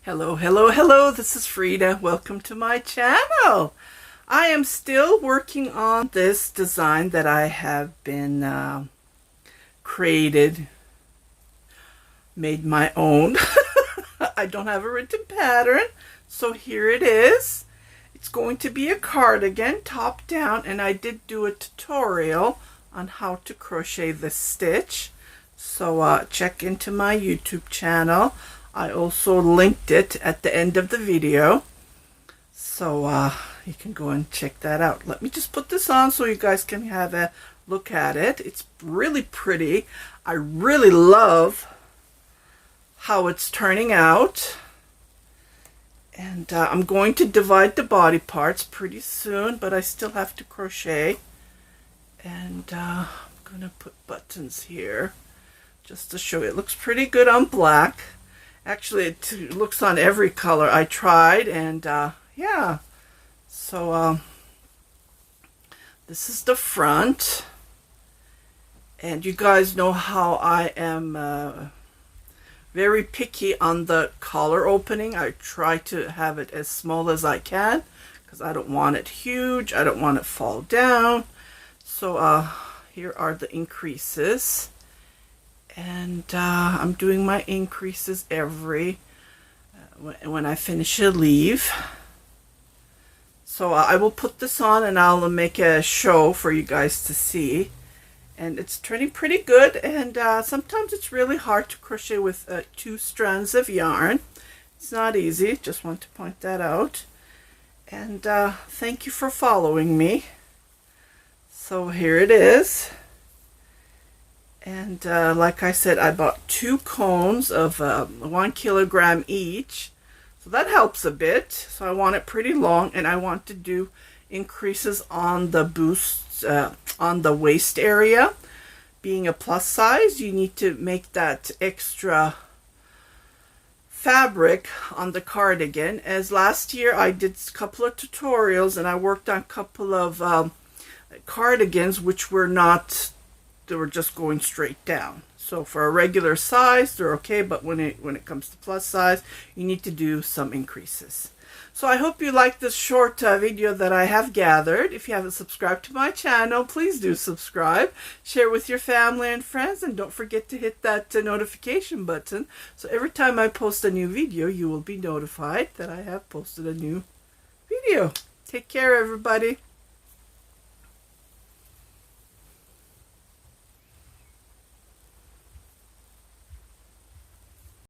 Hello, hello, hello, this is Frida. Welcome to my channel. I am still working on this design that I have been made my own. I don't have a written pattern, so here it is. It's going to be a cardigan, top down, and I did do a tutorial on how to crochet this stitch. So check into my YouTube channel. I also linked it at the end of the video, so you can go and check that out. Let me just put this on so you guys can have a look at it. It's really pretty. I really love how it's turning out, and I'm going to divide the body parts pretty soon, but I still have to crochet, and I'm gonna put buttons here just to show you. It looks pretty good on black. Actually, it looks on every color I tried, and yeah. So this is the front, and you guys know how I am very picky on the collar opening. I try to have it as small as I can because I don't want it huge. I don't want it to fall down. So here are the increases. And I'm doing my increases every when I finish a leaf. So I will put this on and I'll make a show for you guys to see. And it's turning pretty good, and sometimes it's really hard to crochet with 2 strands of yarn. It's not easy, just want to point that out. And thank you for following me. So here it is. And like I said, I bought 2 cones of 1 kilogram each. So that helps a bit. So I want it pretty long, and I want to do increases on the boosts, on the waist area. Being a plus size, you need to make that extra fabric on the cardigan. As last year I did a couple of tutorials, and I worked on a couple of cardigans which were not, they were just going straight down. So for a regular size they're okay, but when it comes to plus size, you need to do some increases. So I hope you like this short video that I have gathered. If you haven't subscribed to my channel, please do subscribe. Share with your family and friends, and don't forget to hit that notification button, so every time I post a new video you will be notified that I have posted a new video. Take care, everybody.